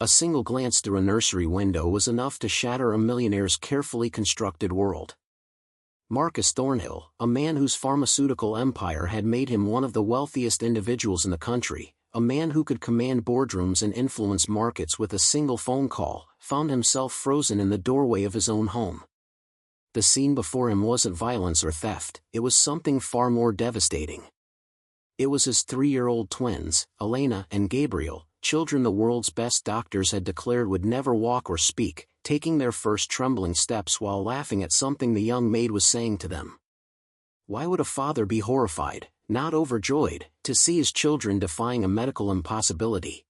A single glance through a nursery window was enough to shatter a millionaire's carefully constructed world. Marcus Thornhill, a man whose pharmaceutical empire had made him one of the wealthiest individuals in the country, a man who could command boardrooms and influence markets with a single phone call, found himself frozen in the doorway of his own home. The scene before him wasn't violence or theft, it was something far more devastating. It was his 3-year-old twins, Elena and Gabriel, children the world's best doctors had declared would never walk or speak, taking their first trembling steps while laughing at something the young maid was saying to them. Why would a father be horrified, not overjoyed, to see his children defying a medical impossibility?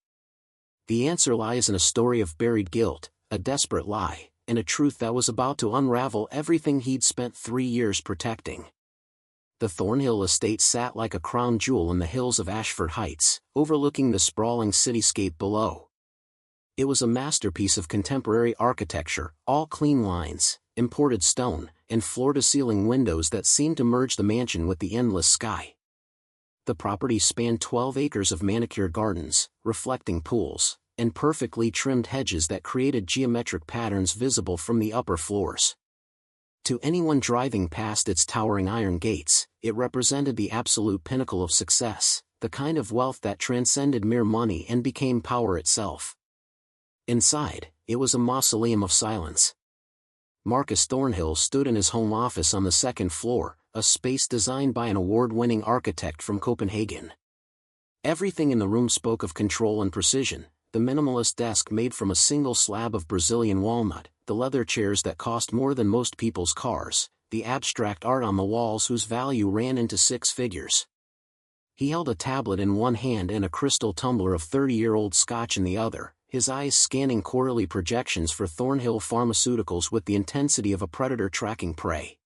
The answer lies in a story of buried guilt, a desperate lie, and a truth that was about to unravel everything he'd spent 3 years protecting. The Thornhill estate sat like a crown jewel in the hills of Ashford Heights, overlooking the sprawling cityscape below. It was a masterpiece of contemporary architecture, all clean lines, imported stone, and floor-to-ceiling windows that seemed to merge the mansion with the endless sky. The property spanned 12 acres of manicured gardens, reflecting pools, and perfectly trimmed hedges that created geometric patterns visible from the upper floors. To anyone driving past its towering iron gates, it represented the absolute pinnacle of success, the kind of wealth that transcended mere money and became power itself. Inside, it was a mausoleum of silence. Marcus Thornhill stood in his home office on the 2nd floor, a space designed by an award-winning architect from Copenhagen. Everything in the room spoke of control and precision: the minimalist desk made from a single slab of Brazilian walnut, the leather chairs that cost more than most people's cars, the abstract art on the walls whose value ran into 6 figures. He held a tablet in one hand and a crystal tumbler of 30-year-old scotch in the other, his eyes scanning quarterly projections for Thornhill Pharmaceuticals with the intensity of a predator tracking prey.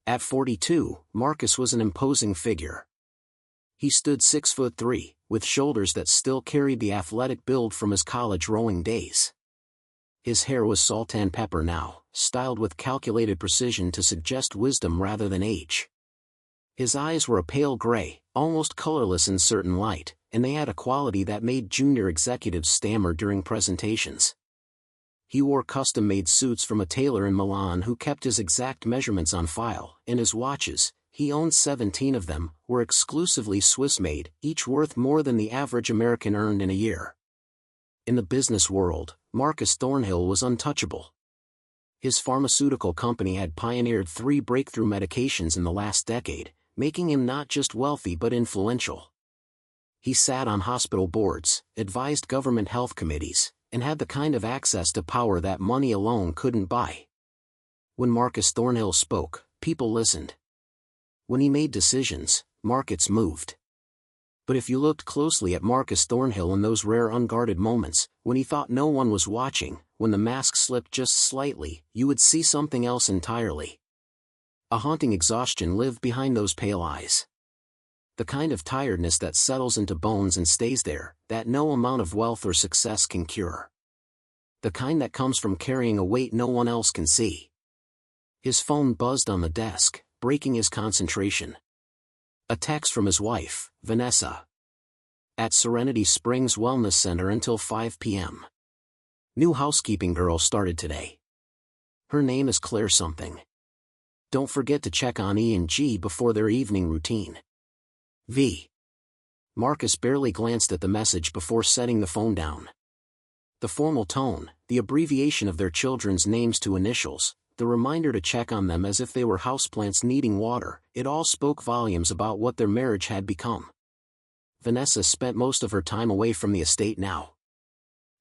At 42, Marcus was an imposing figure. He stood 6'3", with shoulders that still carried the athletic build from his college rowing days. His hair was salt and pepper now, styled with calculated precision to suggest wisdom rather than age. His eyes were a pale gray, almost colorless in certain light, and they had a quality that made junior executives stammer during presentations. He wore custom-made suits from a tailor in Milan who kept his exact measurements on file, and his watches, he owned 17 of them, were exclusively Swiss-made, each worth more than the average American earned in a year. In the business world, Marcus Thornhill was untouchable. His pharmaceutical company had pioneered 3 breakthrough medications in the last decade, making him not just wealthy but influential. He sat on hospital boards, advised government health committees, and had the kind of access to power that money alone couldn't buy. When Marcus Thornhill spoke, people listened. When he made decisions, markets moved. But if you looked closely at Marcus Thornhill in those rare unguarded moments, when he thought no one was watching, when the mask slipped just slightly, you would see something else entirely. A haunting exhaustion lived behind those pale eyes. The kind of tiredness that settles into bones and stays there, that no amount of wealth or success can cure. The kind that comes from carrying a weight no one else can see. His phone buzzed on the desk, breaking his concentration. A text from his wife, Vanessa. At Serenity Springs Wellness Center until 5 p.m. New housekeeping girl started today. Her name is Claire something. Don't forget to check on E and G before their evening routine. V. Marcus barely glanced at the message before setting the phone down. The formal tone, the abbreviation of their children's names to initials, the reminder to check on them as if they were houseplants needing water, it all spoke volumes about what their marriage had become. Vanessa spent most of her time away from the estate now.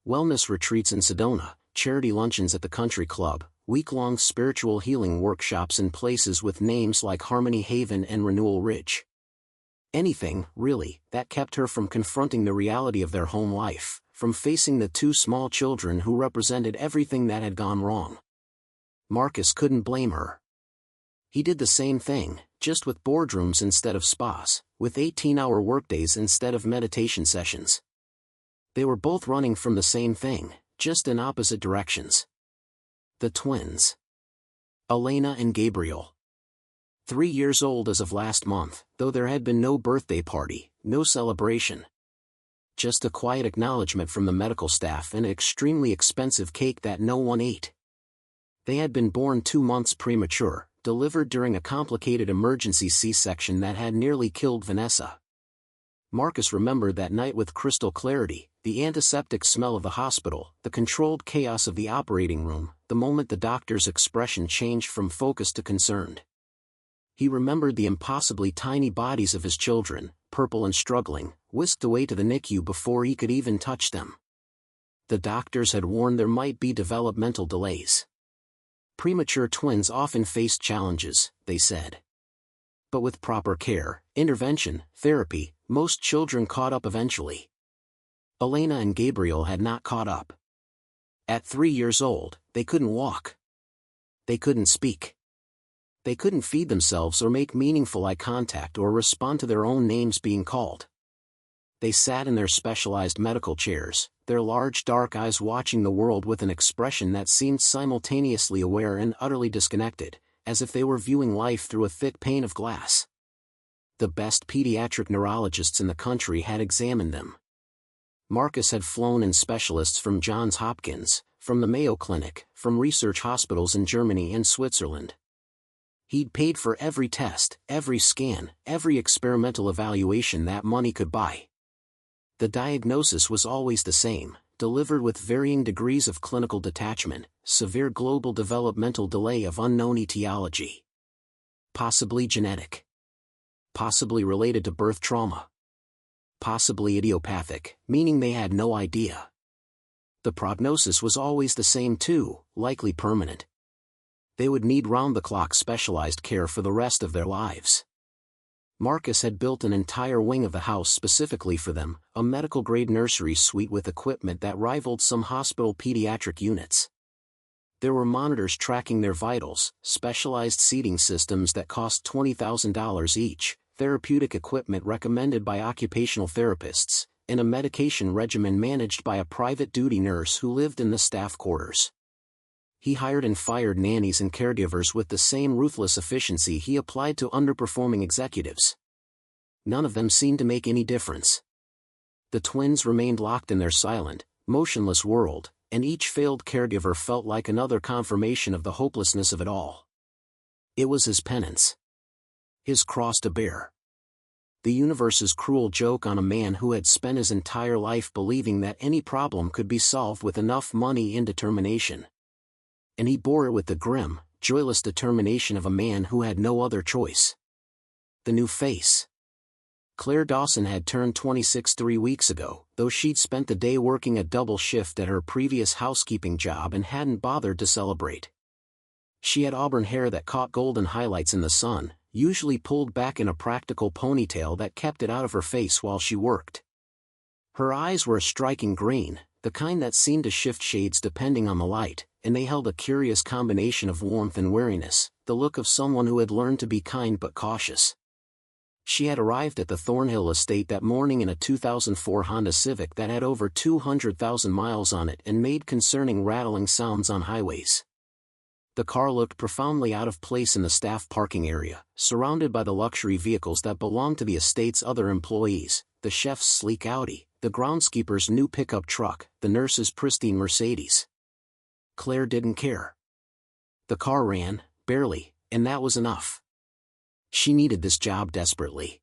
Wellness retreats in Sedona, charity luncheons at the country club, week-long spiritual healing workshops in places with names like Harmony Haven and Renewal Ridge. Anything, really, that kept her from confronting the reality of their home life, from facing the 2 small children who represented everything that had gone wrong. Marcus couldn't blame her. He did the same thing, just with boardrooms instead of spas, with 18-hour workdays instead of meditation sessions. They were both running from the same thing, just in opposite directions. The twins. Elena and Gabriel. 3 years old as of last month, though there had been no birthday party, no celebration. Just a quiet acknowledgement from the medical staff and an extremely expensive cake that no one ate. They had been born 2 months premature, delivered during a complicated emergency C-section that had nearly killed Vanessa. Marcus remembered that night with crystal clarity, the antiseptic smell of the hospital, the controlled chaos of the operating room, the moment the doctor's expression changed from focused to concerned. He remembered the impossibly tiny bodies of his children, purple and struggling, whisked away to the NICU before he could even touch them. The doctors had warned there might be developmental delays. Premature twins often face challenges, they said. But with proper care, intervention, therapy, most children caught up eventually. Elena and Gabriel had not caught up. At 3 years old, they couldn't walk. They couldn't speak. They couldn't feed themselves or make meaningful eye contact or respond to their own names being called. They sat in their specialized medical chairs, their large dark eyes watching the world with an expression that seemed simultaneously aware and utterly disconnected, as if they were viewing life through a thick pane of glass. The best pediatric neurologists in the country had examined them. Marcus had flown in specialists from Johns Hopkins, from the Mayo Clinic, from research hospitals in Germany and Switzerland. He'd paid for every test, every scan, every experimental evaluation that money could buy. The diagnosis was always the same, delivered with varying degrees of clinical detachment, severe global developmental delay of unknown etiology. Possibly genetic. Possibly related to birth trauma. Possibly idiopathic, meaning they had no idea. The prognosis was always the same too, likely permanent. They would need round-the-clock specialized care for the rest of their lives. Marcus had built an entire wing of the house specifically for them, a medical-grade nursery suite with equipment that rivaled some hospital pediatric units. There were monitors tracking their vitals, specialized seating systems that cost $20,000 each, therapeutic equipment recommended by occupational therapists, and a medication regimen managed by a private duty nurse who lived in the staff quarters. He hired and fired nannies and caregivers with the same ruthless efficiency he applied to underperforming executives. None of them seemed to make any difference. The twins remained locked in their silent, motionless world, and each failed caregiver felt like another confirmation of the hopelessness of it all. It was his penance. His cross to bear. The universe's cruel joke on a man who had spent his entire life believing that any problem could be solved with enough money and determination. And he bore it with the grim, joyless determination of a man who had no other choice. The new face. Claire Dawson had turned 26 3 weeks ago, though she'd spent the day working a double shift at her previous housekeeping job and hadn't bothered to celebrate. She had auburn hair that caught golden highlights in the sun, usually pulled back in a practical ponytail that kept it out of her face while she worked. Her eyes were a striking green, the kind that seemed to shift shades depending on the light, and they held a curious combination of warmth and wariness, the look of someone who had learned to be kind but cautious. She had arrived at the Thornhill estate that morning in a 2004 Honda Civic that had over 200,000 miles on it and made concerning rattling sounds on highways. The car looked profoundly out of place in the staff parking area, surrounded by the luxury vehicles that belonged to the estate's other employees, the chef's sleek Audi, the groundskeeper's new pickup truck, the nurse's pristine Mercedes. Claire didn't care. The car ran, barely, and that was enough. She needed this job desperately.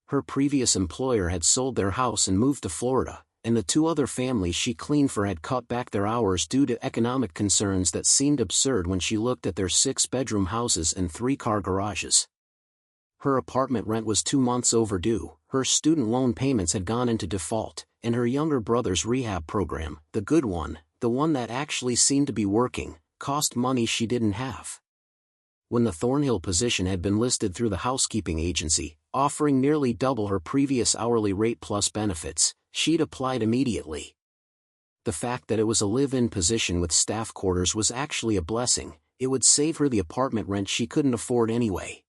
Her previous employer had sold their house and moved to Florida, and the 2 other families she cleaned for had cut back their hours due to economic concerns that seemed absurd when she looked at their 6-bedroom houses and 3-car garages. Her apartment rent was 2 months overdue, her student loan payments had gone into default, and her younger brother's rehab program, the good one, the one that actually seemed to be working, cost money she didn't have. When the Thornhill position had been listed through the housekeeping agency, offering nearly double her previous hourly rate plus benefits, she'd applied immediately. The fact that it was a live-in position with staff quarters was actually a blessing, it would save her the apartment rent she couldn't afford anyway.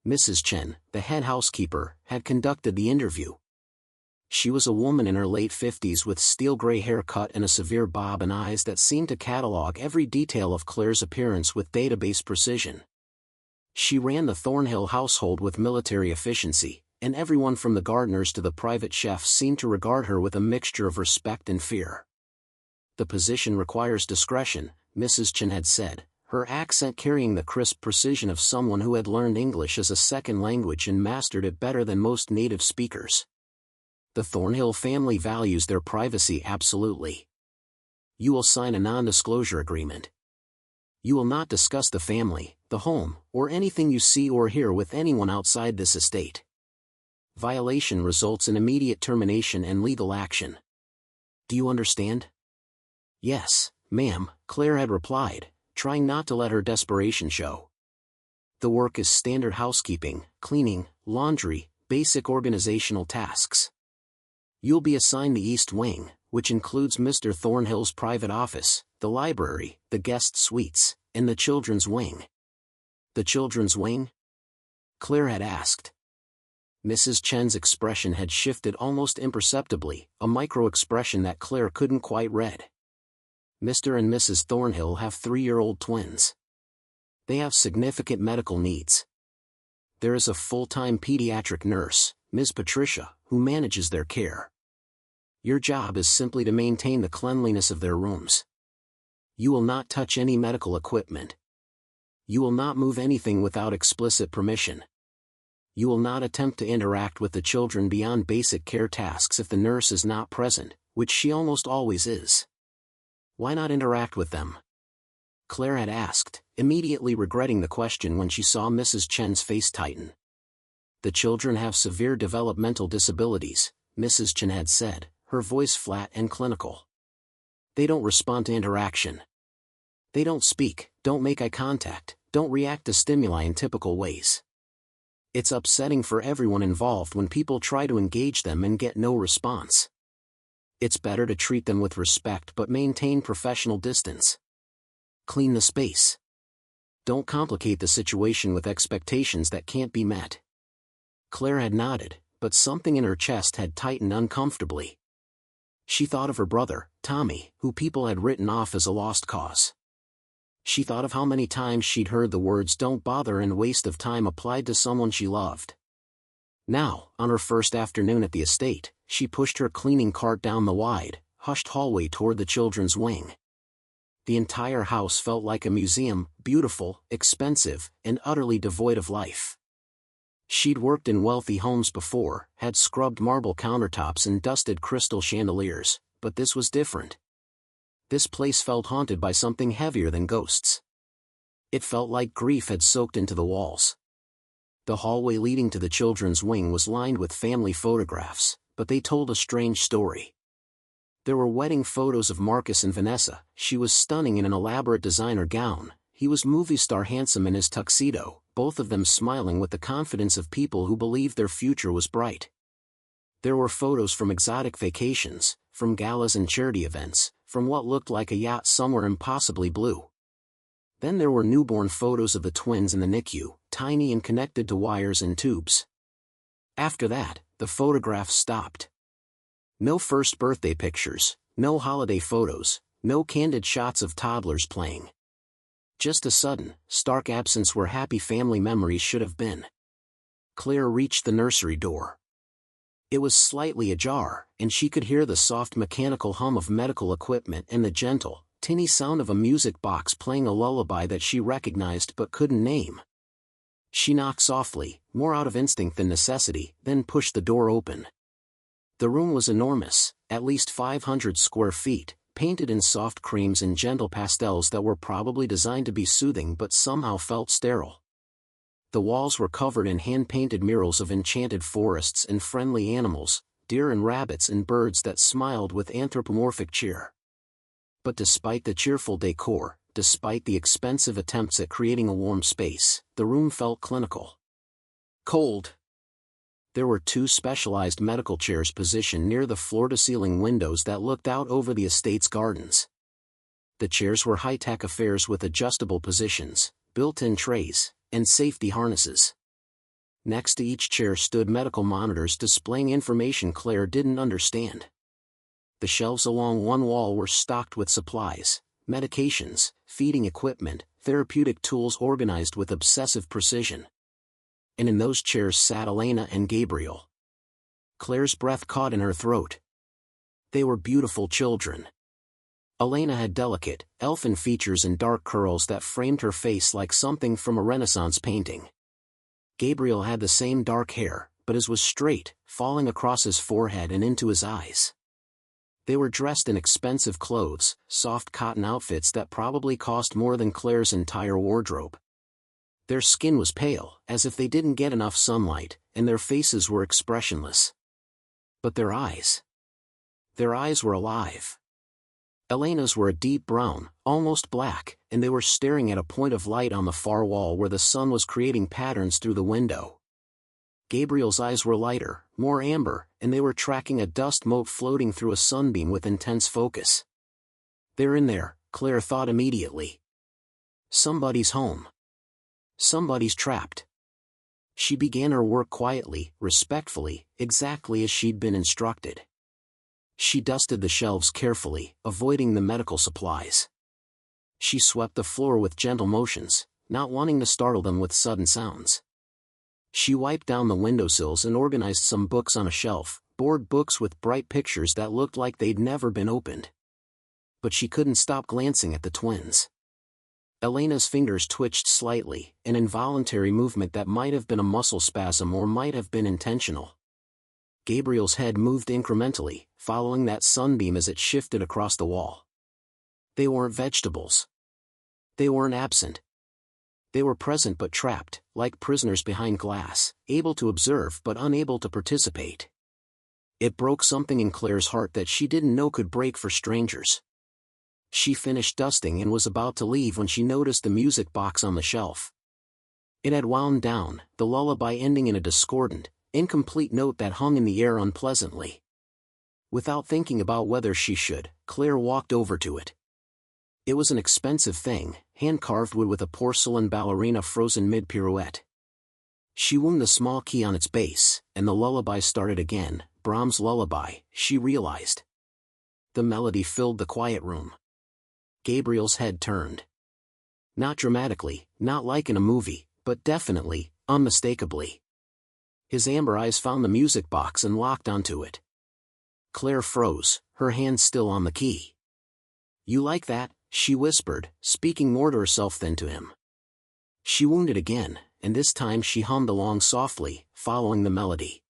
Mrs. Chen, the head housekeeper, had conducted the interview. She was a woman in her late 50s with steel-gray haircut and a severe bob and eyes that seemed to catalog every detail of Claire's appearance with database precision. She ran the Thornhill household with military efficiency, and everyone from the gardeners to the private chefs seemed to regard her with a mixture of respect and fear. "The position requires discretion," Mrs. Chen had said, her accent carrying the crisp precision of someone who had learned English as a second language and mastered it better than most native speakers. "The Thornhill family values their privacy absolutely. You will sign a non-disclosure agreement. You will not discuss the family, the home, or anything you see or hear with anyone outside this estate. Violation results in immediate termination and legal action. Do you understand?" "Yes, ma'am," Claire had replied, trying not to let her desperation show. "The work is standard housekeeping, cleaning, laundry, basic organizational tasks. You'll be assigned the East Wing, which includes Mr. Thornhill's private office, the library, the guest suites, and the children's wing." "The children's wing?" Claire had asked. Mrs. Chen's expression had shifted almost imperceptibly, a micro-expression that Claire couldn't quite read. "Mr. and Mrs. Thornhill have 3-year-old twins. They have significant medical needs. There is a full-time pediatric nurse, Ms. Patricia, who manages their care. Your job is simply to maintain the cleanliness of their rooms. You will not touch any medical equipment. You will not move anything without explicit permission. You will not attempt to interact with the children beyond basic care tasks if the nurse is not present, which she almost always is." "Why not interact with them?" Claire had asked, immediately regretting the question when she saw Mrs. Chen's face tighten. "The children have severe developmental disabilities," Mrs. Chen had said, her voice flat and clinical. "They don't respond to interaction. They don't speak, don't make eye contact, don't react to stimuli in typical ways. It's upsetting for everyone involved when people try to engage them and get no response. It's better to treat them with respect but maintain professional distance. Clean the space. Don't complicate the situation with expectations that can't be met." Claire had nodded, but something in her chest had tightened uncomfortably. She thought of her brother, Tommy, who people had written off as a lost cause. She thought of how many times she'd heard the words "don't bother" and "waste of time" applied to someone she loved. Now, on her first afternoon at the estate, she pushed her cleaning cart down the wide, hushed hallway toward the children's wing. The entire house felt like a museum, beautiful, expensive, and utterly devoid of life. She'd worked in wealthy homes before, had scrubbed marble countertops and dusted crystal chandeliers, but this was different. This place felt haunted by something heavier than ghosts. It felt like grief had soaked into the walls. The hallway leading to the children's wing was lined with family photographs, but they told a strange story. There were wedding photos of Marcus and Vanessa. She was stunning in an elaborate designer gown, he was movie star handsome in his tuxedo, both of them smiling with the confidence of people who believed their future was bright. There were photos from exotic vacations, from galas and charity events, from what looked like a yacht somewhere impossibly blue. Then there were newborn photos of the twins in the NICU, tiny and connected to wires and tubes. After that, the photographs stopped. No first birthday pictures, no holiday photos, no candid shots of toddlers playing. Just a sudden, stark absence where happy family memories should have been. Claire reached the nursery door. It was slightly ajar, and she could hear the soft mechanical hum of medical equipment and the gentle, tinny sound of a music box playing a lullaby that she recognized but couldn't name. She knocked softly, more out of instinct than necessity, then pushed the door open. The room was enormous, at least 500 square feet, painted in soft creams and gentle pastels that were probably designed to be soothing but somehow felt sterile. The walls were covered in hand-painted murals of enchanted forests and friendly animals, deer and rabbits and birds that smiled with anthropomorphic cheer. But despite the cheerful decor, despite the expensive attempts at creating a warm space, the room felt clinical. Cold. There were 2 specialized medical chairs positioned near the floor-to-ceiling windows that looked out over the estate's gardens. The chairs were high-tech affairs with adjustable positions, built-in trays, and safety harnesses. Next to each chair stood medical monitors displaying information Claire didn't understand. The shelves along one wall were stocked with supplies, medications, feeding equipment, therapeutic tools organized with obsessive precision. and in those chairs sat Elena and Gabriel. Claire's breath caught in her throat. They were beautiful children. Elena had delicate, elfin features and dark curls that framed her face like something from a Renaissance painting. Gabriel had the same dark hair, but his was straight, falling across his forehead and into his eyes. They were dressed in expensive clothes, soft cotton outfits that probably cost more than Claire's entire wardrobe. Their skin was pale, as if they didn't get enough sunlight, and their faces were expressionless. But their eyes were alive. Elena's were a deep brown, almost black, and they were staring at a point of light on the far wall where the sun was creating patterns through the window. Gabriel's eyes were lighter, more amber, and they were tracking a dust mote floating through a sunbeam with intense focus. They're in there, Claire thought immediately. Somebody's home. Somebody's trapped. She began her work quietly, respectfully, exactly as she'd been instructed. She dusted the shelves carefully, avoiding the medical supplies. She swept the floor with gentle motions, not wanting to startle them with sudden sounds. She wiped down the windowsills and organized some books on a shelf, board books with bright pictures that looked like they'd never been opened. But she couldn't stop glancing at the twins. Elena's fingers twitched slightly, an involuntary movement that might have been a muscle spasm or might have been intentional. Gabriel's head moved incrementally, following that sunbeam as it shifted across the wall. They weren't vegetables. They weren't absent. They were present but trapped, like prisoners behind glass, able to observe but unable to participate. It broke something in Claire's heart that she didn't know could break for strangers. She finished dusting and was about to leave when she noticed the music box on the shelf. It had wound down, the lullaby ending in a discordant, incomplete note that hung in the air unpleasantly. Without thinking about whether she should, Claire walked over to it. It was an expensive thing, hand-carved wood with a porcelain ballerina frozen mid-pirouette. She wound the small key on its base, and the lullaby started again, Brahms' lullaby, she realized. The melody filled the quiet room. Gabriel's head turned. Not dramatically, not like in a movie, but definitely, unmistakably. His amber eyes found the music box and locked onto it. Claire froze, her hand still on the key. "You like that?" she whispered, speaking more to herself than to him. She wound it again, and this time she hummed along softly, following the melody.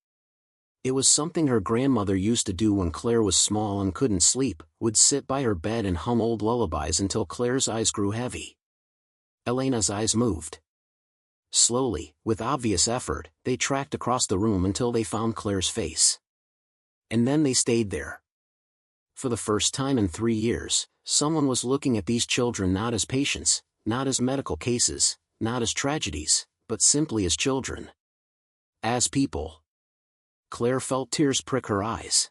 It was something her grandmother used to do when Claire was small and couldn't sleep, would sit by her bed and hum old lullabies until Claire's eyes grew heavy. Elena's eyes moved. Slowly, with obvious effort, they tracked across the room until they found Claire's face. And then they stayed there. For the first time in 3 years, someone was looking at these children not as patients, not as medical cases, not as tragedies, but simply as children. As people. Claire felt tears prick her eyes.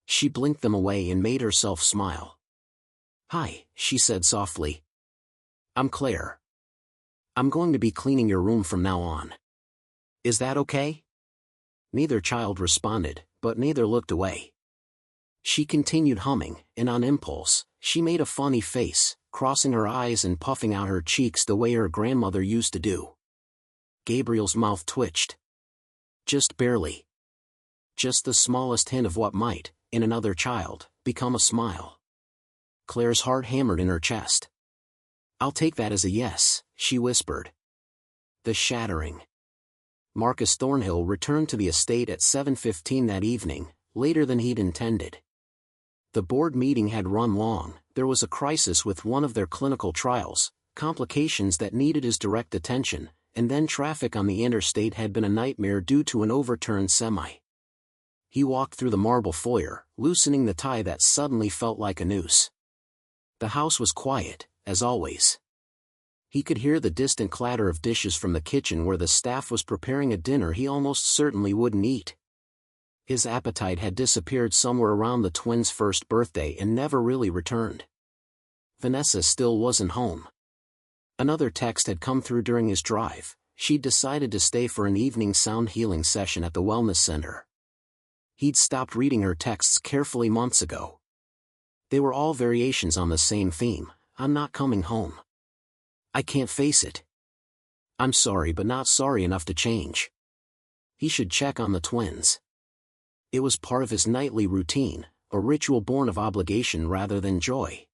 She blinked them away and made herself smile. "Hi," she said softly. "I'm Claire. I'm going to be cleaning your room from now on. Is that okay?" Neither child responded, but neither looked away. She continued humming, and on impulse, she made a funny face, crossing her eyes and puffing out her cheeks the way her grandmother used to do. Gabriel's mouth twitched. Just barely. Just the smallest hint of what might, in another child, become a smile. Claire's heart hammered in her chest. "I'll take that as a yes," she whispered. The shattering. Marcus Thornhill returned to the estate at 7:15 that evening, later than he'd intended. The board meeting had run long, there was a crisis with one of their clinical trials, complications that needed his direct attention, and then traffic on the interstate had been a nightmare due to an overturned semi. He walked through the marble foyer, loosening the tie that suddenly felt like a noose. The house was quiet, as always. He could hear the distant clatter of dishes from the kitchen where the staff was preparing a dinner he almost certainly wouldn't eat. His appetite had disappeared somewhere around the twins' first birthday and never really returned. Vanessa still wasn't home. Another text had come through during his drive. She'd decided to stay for an evening sound healing session at the wellness center. He'd stopped reading her texts carefully months ago. They were all variations on the same theme: "I'm not coming home. I can't face it. I'm sorry but not sorry enough to change. He should check on the twins. It was part of his nightly routine, a ritual born of obligation rather than joy.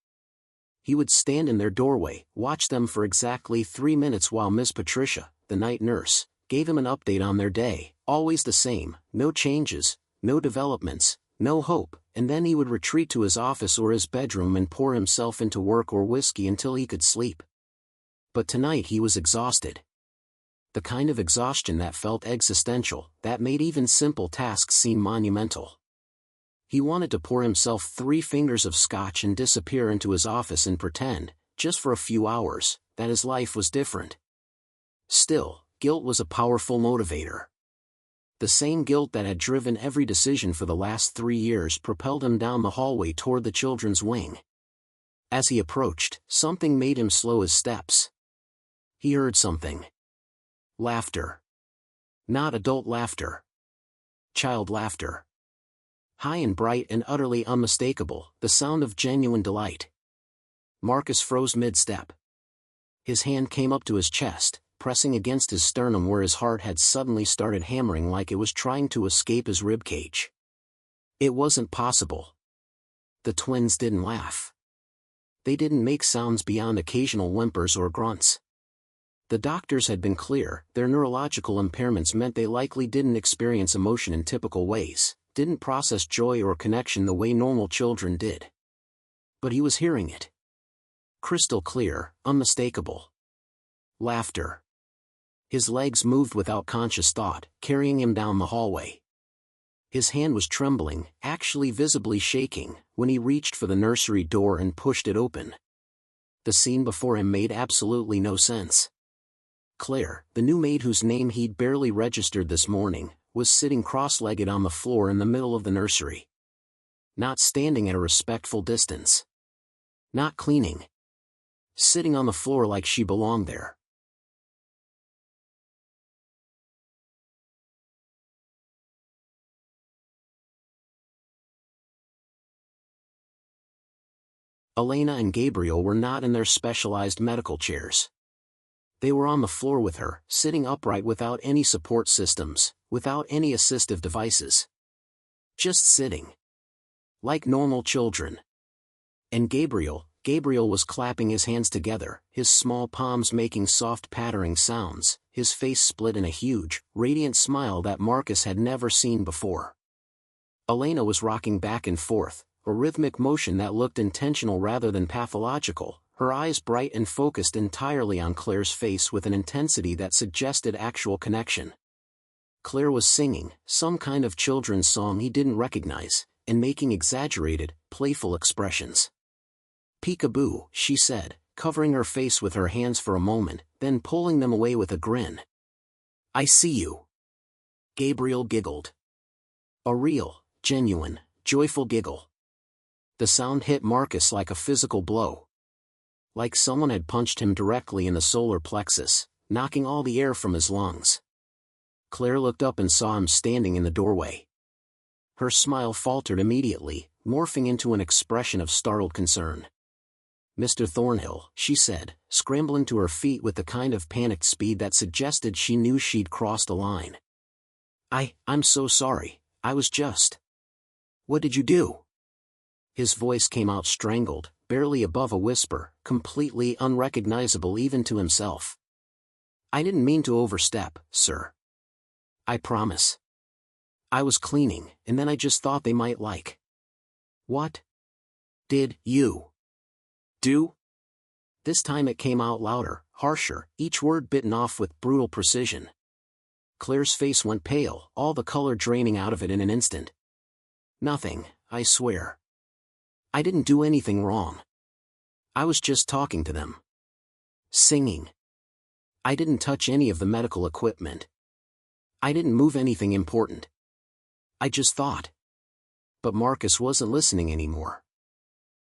He would stand in their doorway, watch them for exactly 3 minutes while Miss Patricia, the night nurse, gave him an update on their day, always the same, no changes, no developments, no hope, and then he would retreat to his office or his bedroom and pour himself into work or whiskey until he could sleep. But tonight he was exhausted. The kind of exhaustion that felt existential, that made even simple tasks seem monumental. He wanted to pour himself 3 fingers of scotch and disappear into his office and pretend, just for a few hours, that his life was different. Still, guilt was a powerful motivator. The same guilt that had driven every decision for the last 3 years propelled him down the hallway toward the children's wing. As he approached, something made him slow his steps. He heard something. Laughter. Not adult laughter. Child laughter. High and bright and utterly unmistakable, the sound of genuine delight. Marcus froze mid-step. His hand came up to his chest, pressing against his sternum where his heart had suddenly started hammering like it was trying to escape his ribcage. It wasn't possible. The twins didn't laugh. They didn't make sounds beyond occasional whimpers or grunts. The doctors had been clear, their neurological impairments meant they likely didn't experience emotion in typical ways, didn't process joy or connection the way normal children did. But he was hearing it. Crystal clear, unmistakable. Laughter. His legs moved without conscious thought, carrying him down the hallway. His hand was trembling, actually visibly shaking, when he reached for the nursery door and pushed it open. The scene before him made absolutely no sense. Claire, the new maid whose name he'd barely registered this morning, was sitting cross-legged on the floor in the middle of the nursery. Not standing at a respectful distance. Not cleaning. Sitting on the floor like she belonged there. Elena and Gabriel were not in their specialized medical chairs. They were on the floor with her, sitting upright without any support systems, without any assistive devices. Just sitting. Like normal children. And Gabriel was clapping his hands together, his small palms making soft pattering sounds, his face split in a huge, radiant smile that Marcus had never seen before. Elena was rocking back and forth, a rhythmic motion that looked intentional rather than pathological, her eyes bright and focused entirely on Claire's face with an intensity that suggested actual connection. Claire was singing, some kind of children's song he didn't recognize, and making exaggerated, playful expressions. "Peekaboo," she said, covering her face with her hands for a moment, then pulling them away with a grin. "I see you." Gabriel giggled. A real, genuine, joyful giggle. The sound hit Marcus like a physical blow. Like someone had punched him directly in the solar plexus, knocking all the air from his lungs. Claire looked up and saw him standing in the doorway. Her smile faltered immediately, morphing into an expression of startled concern. "Mr. Thornhill," she said, scrambling to her feet with the kind of panicked speed that suggested she knew she'd crossed a line. I'm so sorry, I was just... What did you do?" His voice came out strangled, barely above a whisper, completely unrecognizable even to himself. "I didn't mean to overstep, sir. I promise. I was cleaning, and then I just thought they might like." "What did you do?" This time it came out louder, harsher, each word bitten off with brutal precision. Claire's face went pale, all the color draining out of it in an instant. "Nothing, I swear. I didn't do anything wrong. I was just talking to them. Singing. I didn't touch any of the medical equipment. I didn't move anything important. I just thought." But Marcus wasn't listening anymore.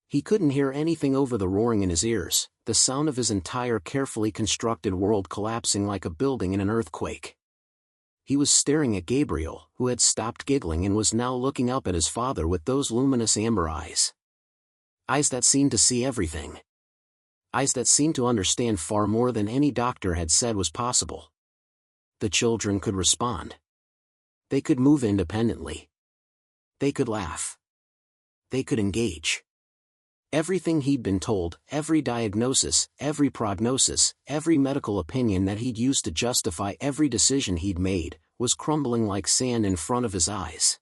He couldn't hear anything over the roaring in his ears, the sound of his entire carefully constructed world collapsing like a building in an earthquake. He was staring at Gabriel, who had stopped giggling and was now looking up at his father with those luminous amber eyes. Eyes that seemed to see everything. eyes that seemed to understand far more than any doctor had said was possible. The children could respond. They could move independently. They could laugh. They could engage. Everything he'd been told, every diagnosis, every prognosis, every medical opinion that he'd used to justify every decision he'd made, was crumbling like sand in front of his eyes.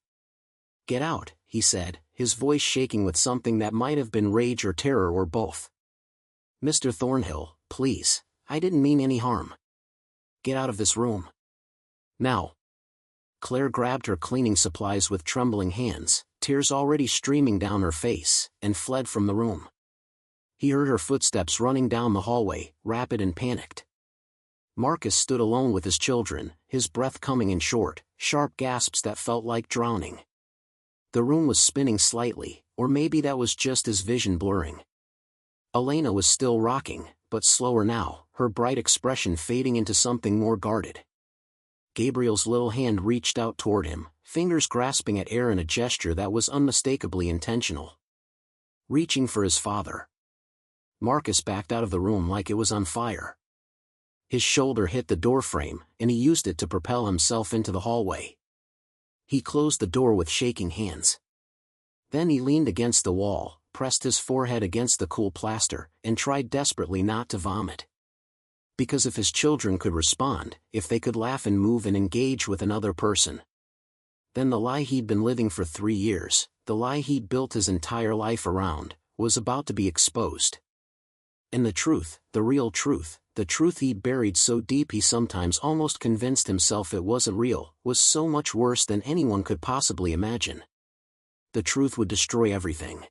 "Get out," he said, his voice shaking with something that might have been rage or terror or both. "Mr. Thornhill, please, I didn't mean any harm. Get out of this room. Now." Claire grabbed her cleaning supplies with trembling hands, tears already streaming down her face, and fled from the room. He heard her footsteps running down the hallway, rapid and panicked. Marcus stood alone with his children, his breath coming in short, sharp gasps that felt like drowning. The room was spinning slightly, or maybe that was just his vision blurring. Elena was still rocking, but slower now, her bright expression fading into something more guarded. Gabriel's little hand reached out toward him, fingers grasping at air in a gesture that was unmistakably intentional. Reaching for his father. Marcus backed out of the room like it was on fire. His shoulder hit the doorframe, and he used it to propel himself into the hallway. He closed the door with shaking hands. Then he leaned against the wall, pressed his forehead against the cool plaster, and tried desperately not to vomit. Because if his children could respond, if they could laugh and move and engage with another person, then the lie he'd been living for 3 years, the lie he'd built his entire life around, was about to be exposed. And the truth, the real truth, the truth he'd buried so deep he sometimes almost convinced himself it wasn't real, was so much worse than anyone could possibly imagine. The truth would destroy everything.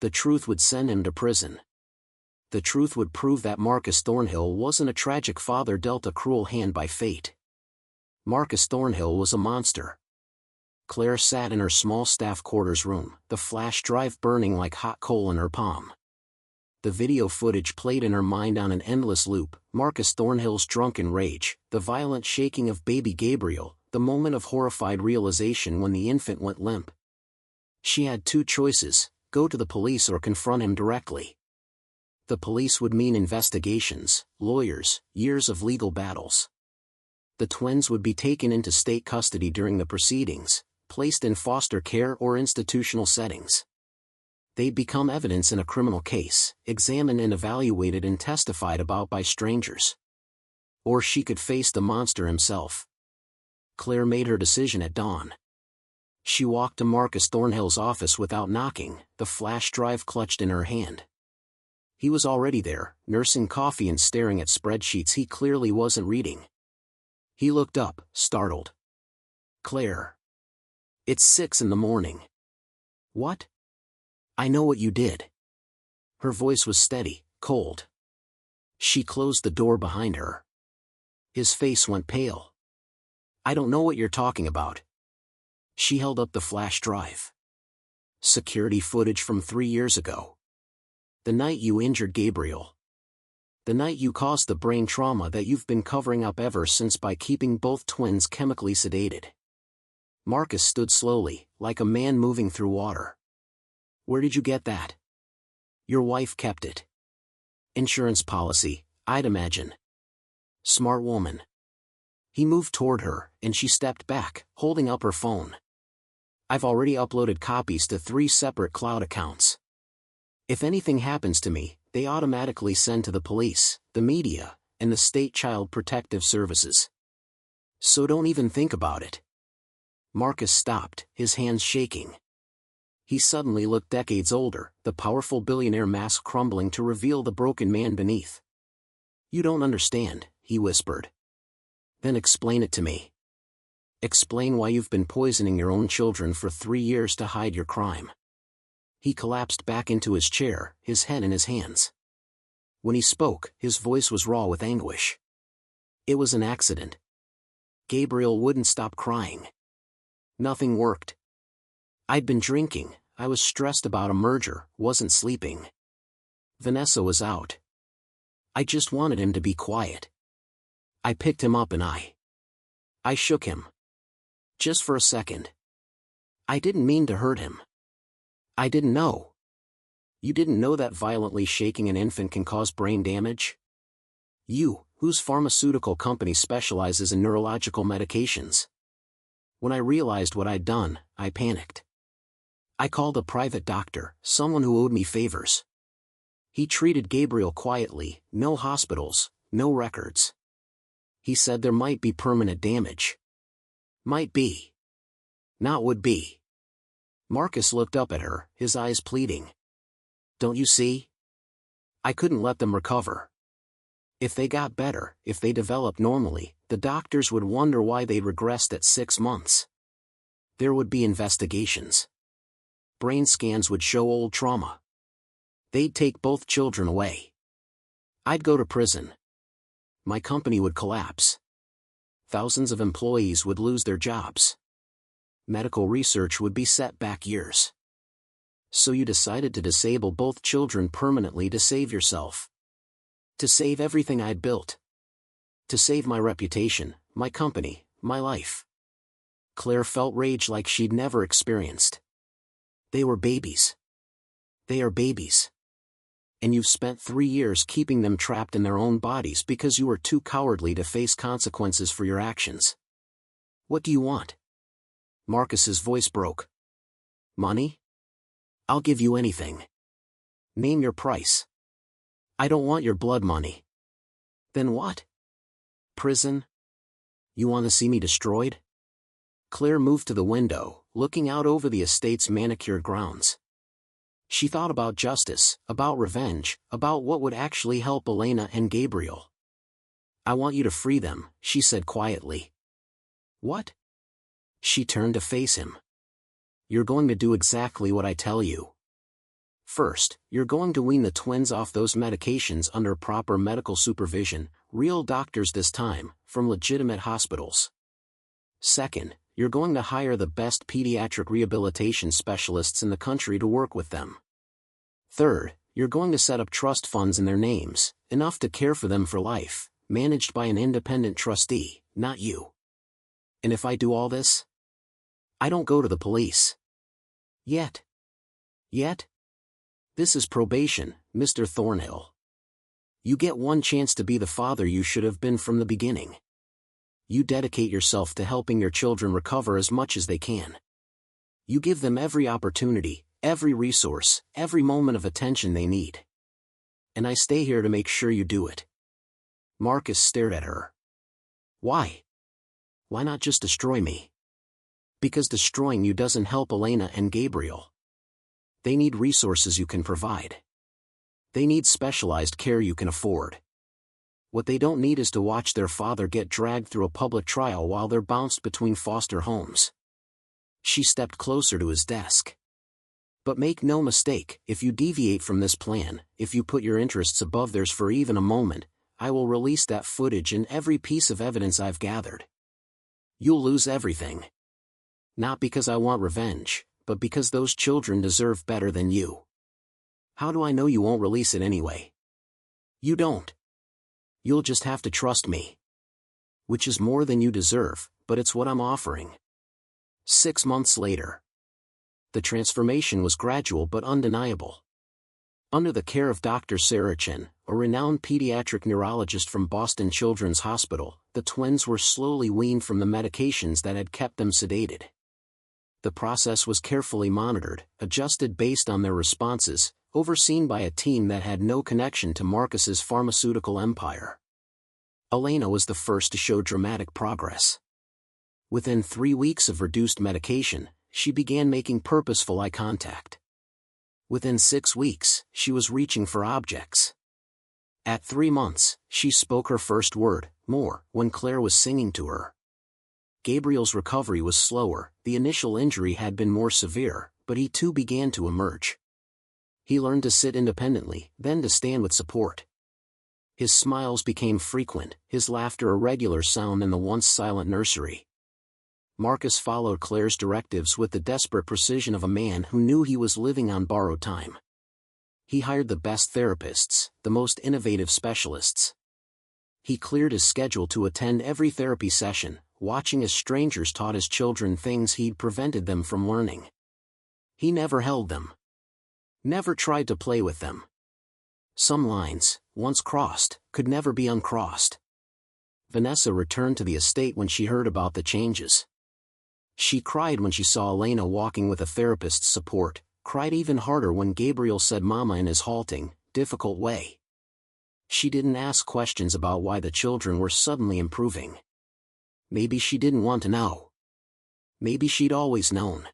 The truth would send him to prison. The truth would prove that Marcus Thornhill wasn't a tragic father dealt a cruel hand by fate. Marcus Thornhill was a monster. Claire sat in her small staff quarters room, the flash drive burning like hot coal in her palm. The video footage played in her mind on an endless loop, Marcus Thornhill's drunken rage, the violent shaking of baby Gabriel, the moment of horrified realization when the infant went limp. She had 2 choices, go to the police or confront him directly. The police would mean investigations, lawyers, years of legal battles. The twins would be taken into state custody during the proceedings, placed in foster care or institutional settings. They'd become evidence in a criminal case, examined and evaluated and testified about by strangers. Or she could face the monster himself. Claire made her decision at dawn. She walked to Marcus Thornhill's office without knocking, the flash drive clutched in her hand. He was already there, nursing coffee and staring at spreadsheets he clearly wasn't reading. He looked up, startled. "Claire. It's 6 in the morning. What?" "I know what you did." Her voice was steady, cold. She closed the door behind her. His face went pale. "I don't know what you're talking about." She held up the flash drive. "Security footage from 3 years ago. The night you injured Gabriel. The night you caused the brain trauma that you've been covering up ever since by keeping both twins chemically sedated." Marcus stood slowly, like a man moving through water. "Where did you get that?" "Your wife kept it. Insurance policy, I'd imagine. Smart woman." He moved toward her, and she stepped back, holding up her phone. "I've already uploaded copies to 3 separate cloud accounts. If anything happens to me, they automatically send to the police, the media, and the state child protective services. So don't even think about it." Marcus stopped, his hands shaking. He suddenly looked decades older, the powerful billionaire mask crumbling to reveal the broken man beneath. "You don't understand," he whispered. "Then explain it to me. Explain why you've been poisoning your own children for 3 years to hide your crime." He collapsed back into his chair, his head in his hands. When he spoke, his voice was raw with anguish. "It was an accident. Gabriel wouldn't stop crying. Nothing worked. I'd been drinking, I was stressed about a merger, wasn't sleeping. Vanessa was out. I just wanted him to be quiet. I picked him up and I shook him. Just for a second. I didn't mean to hurt him. I didn't know. You didn't know that violently shaking an infant can cause brain damage? You, whose pharmaceutical company specializes in neurological medications. When I realized what I'd done, I panicked. I called a private doctor, someone who owed me favors. He treated Gabriel quietly, no hospitals, no records. He said there might be permanent damage. Might be. Not would be. Marcus looked up at her, his eyes pleading. Don't you see? I couldn't let them recover. If they got better, if they developed normally, the doctors would wonder why they'd regressed at 6 months. There would be investigations. Brain scans would show old trauma. They'd take both children away. I'd go to prison. My company would collapse. Thousands of employees would lose their jobs. Medical research would be set back years. So you decided to disable both children permanently to save yourself. To save everything I'd built. To save my reputation, my company, my life. Claire felt rage like she'd never experienced. They were babies. They are babies. And you've spent 3 years keeping them trapped in their own bodies because you were too cowardly to face consequences for your actions. What do you want? Marcus's voice broke. Money? I'll give you anything. Name your price. I don't want your blood money. Then what? Prison? You want to see me destroyed? Claire moved to the window, looking out over the estate's manicured grounds. She thought about justice, about revenge, about what would actually help Elena and Gabriel. I want you to free them, she said quietly. What? She turned to face him. You're going to do exactly what I tell you. First, you're going to wean the twins off those medications under proper medical supervision, real doctors this time, from legitimate hospitals. Second, you're going to hire the best pediatric rehabilitation specialists in the country to work with them. Third, you're going to set up trust funds in their names, enough to care for them for life, managed by an independent trustee, not you. And if I do all this? I don't go to the police. Yet. Yet? This is probation, Mr. Thornhill. You get one chance to be the father you should have been from the beginning. You dedicate yourself to helping your children recover as much as they can. You give them every opportunity, every resource, every moment of attention they need. And I stay here to make sure you do it. Marcus stared at her. Why? Why not just destroy me? Because destroying you doesn't help Elena and Gabriel. They need resources you can provide. They need specialized care you can afford. What they don't need is to watch their father get dragged through a public trial while they're bounced between foster homes. She stepped closer to his desk. But make no mistake, if you deviate from this plan, if you put your interests above theirs for even a moment, I will release that footage and every piece of evidence I've gathered. You'll lose everything. Not because I want revenge, but because those children deserve better than you. How do I know you won't release it anyway? You don't. You'll just have to trust me. Which is more than you deserve, but it's what I'm offering. 6 months later. The transformation was gradual but undeniable. Under the care of Dr. Sarachin, a renowned pediatric neurologist from Boston Children's Hospital, the twins were slowly weaned from the medications that had kept them sedated. The process was carefully monitored, adjusted based on their responses, overseen by a team that had no connection to Marcus's pharmaceutical empire. Elena was the first to show dramatic progress. Within 3 weeks of reduced medication, she began making purposeful eye contact. Within 6 weeks, she was reaching for objects. At 3 months, she spoke her first word, more, when Claire was singing to her. Gabriel's recovery was slower, the initial injury had been more severe, but he too began to emerge. He learned to sit independently, then to stand with support. His smiles became frequent, his laughter a regular sound in the once silent nursery. Marcus followed Claire's directives with the desperate precision of a man who knew he was living on borrowed time. He hired the best therapists, the most innovative specialists. He cleared his schedule to attend every therapy session, watching as strangers taught his children things he'd prevented them from learning. He never held them. Never tried to play with them. Some lines, once crossed, could never be uncrossed. Vanessa returned to the estate when she heard about the changes. She cried when she saw Elena walking with a therapist's support, cried even harder when Gabriel said mama in his halting, difficult way. She didn't ask questions about why the children were suddenly improving. Maybe she didn't want to know. Maybe she'd always known.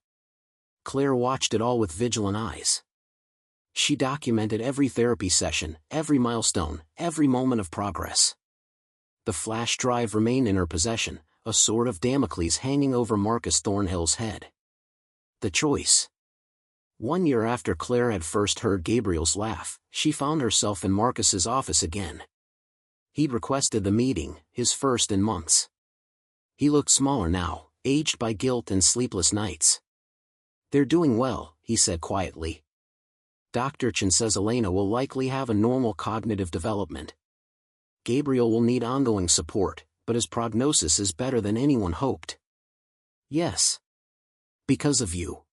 Claire watched it all with vigilant eyes. She documented every therapy session, every milestone, every moment of progress. The flash drive remained in her possession, a sword of Damocles hanging over Marcus Thornhill's head. The choice. 1 year after Claire had first heard Gabriel's laugh, she found herself in Marcus's office again. He'd requested the meeting, his first in months. He looked smaller now, aged by guilt and sleepless nights. "They're doing well," he said quietly. "Dr. Chen says Elena will likely have a normal cognitive development. Gabriel will need ongoing support, but his prognosis is better than anyone hoped." "Yes. Because of you.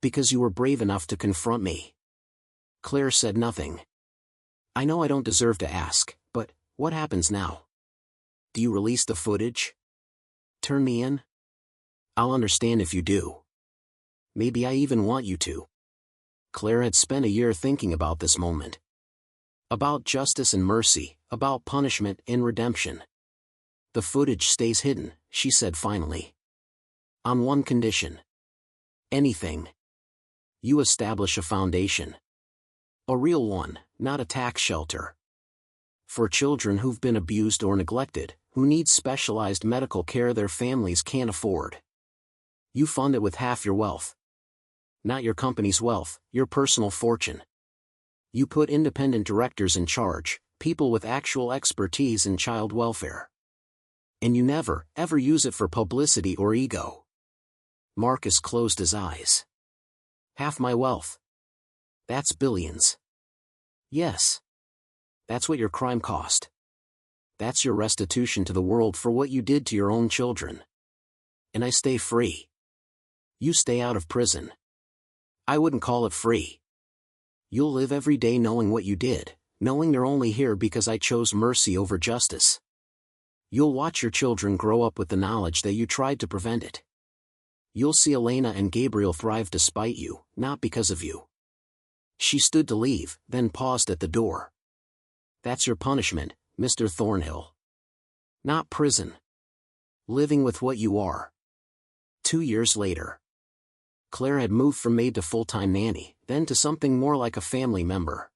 Because you were brave enough to confront me." Claire said nothing. "I know I don't deserve to ask, but what happens now? Do you release the footage? Turn me in? I'll understand if you do. Maybe I even want you to." Claire had spent a year thinking about this moment. About justice and mercy, about punishment and redemption. "The footage stays hidden," she said finally. "On one condition." "Anything. You establish a foundation. A real one, not a tax shelter. For children who've been abused or neglected, who need specialized medical care their families can't afford. You fund it with half your wealth. Not your company's wealth, your personal fortune. You put independent directors in charge, people with actual expertise in child welfare. And you never, ever use it for publicity or ego." Marcus closed his eyes. "Half my wealth. That's billions." "Yes. That's what your crime cost. That's your restitution to the world for what you did to your own children. And I stay free. You stay out of prison. I wouldn't call it free. You'll live every day knowing what you did, knowing you're only here because I chose mercy over justice. You'll watch your children grow up with the knowledge that you tried to prevent it. You'll see Elena and Gabriel thrive despite you, not because of you." She stood to leave, then paused at the door. "That's your punishment, Mr. Thornhill. Not prison. Living with what you are." 2 years later. Claire had moved from maid to full-time nanny, then to something more like a family member.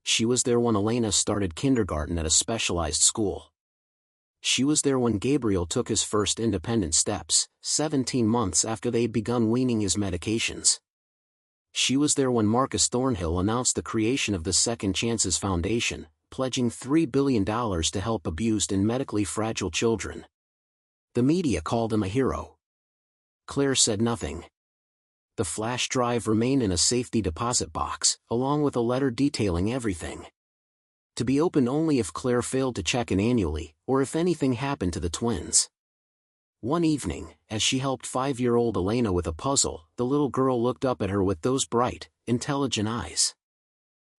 She was there when Elena started kindergarten at a specialized school. She was there when Gabriel took his first independent steps, 17 months after they'd begun weaning his medications. She was there when Marcus Thornhill announced the creation of the Second Chances Foundation, pledging $3 billion to help abused and medically fragile children. The media called him a hero. Claire said nothing. The flash drive remained in a safety deposit box, along with a letter detailing everything. To be opened only if Claire failed to check in annually, or if anything happened to the twins. One evening, as she helped 5-year-old Elena with a puzzle, the little girl looked up at her with those bright, intelligent eyes.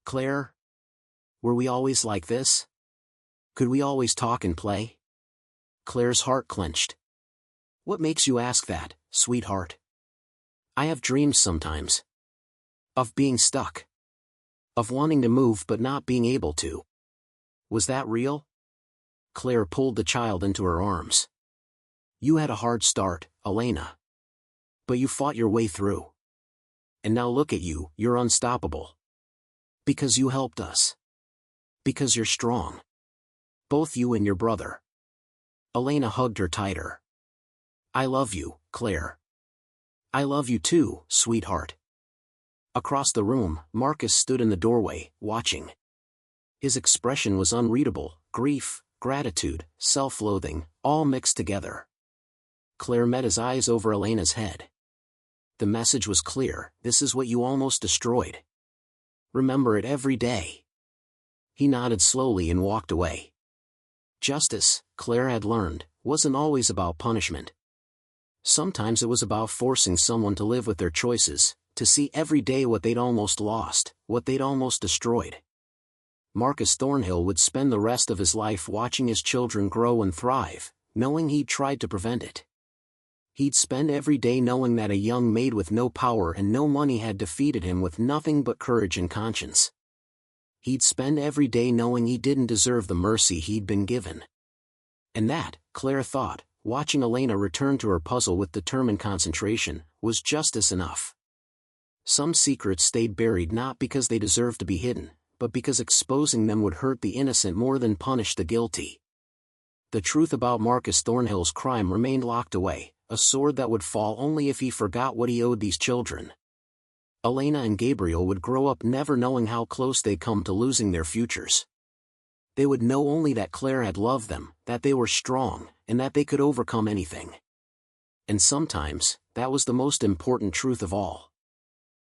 "Claire? Were we always like this? Could we always talk and play?" Claire's heart clenched. "What makes you ask that, sweetheart?" "I have dreams sometimes. Of being stuck. Of wanting to move but not being able to." "Was that real?" Claire pulled the child into her arms. "You had a hard start, Elena. But you fought your way through. And now look at you, you're unstoppable. Because you helped us. Because you're strong. Both you and your brother." Elena hugged her tighter. "I love you, Claire. I love you too, sweetheart." Across the room, Marcus stood in the doorway, watching. His expression was unreadable, grief, gratitude, self-loathing, all mixed together. Claire met his eyes over Elena's head. The message was clear: this is what you almost destroyed. Remember it every day. He nodded slowly and walked away. Justice, Claire had learned, wasn't always about punishment. Sometimes it was about forcing someone to live with their choices, To see every day what they'd almost lost, what they'd almost destroyed. Marcus Thornhill would spend the rest of his life watching his children grow and thrive, knowing he'd tried to prevent it. He'd spend every day knowing that a young maid with no power and no money had defeated him with nothing but courage and conscience. He'd spend every day knowing he didn't deserve the mercy he'd been given. And that, Claire thought, watching Elena return to her puzzle with determined concentration, was justice enough. Some secrets stayed buried not because they deserved to be hidden, but because exposing them would hurt the innocent more than punish the guilty. The truth about Marcus Thornhill's crime remained locked away, a sword that would fall only if he forgot what he owed these children. Elena and Gabriel would grow up never knowing how close they'd come to losing their futures. They would know only that Claire had loved them, that they were strong, and that they could overcome anything. And sometimes, that was the most important truth of all.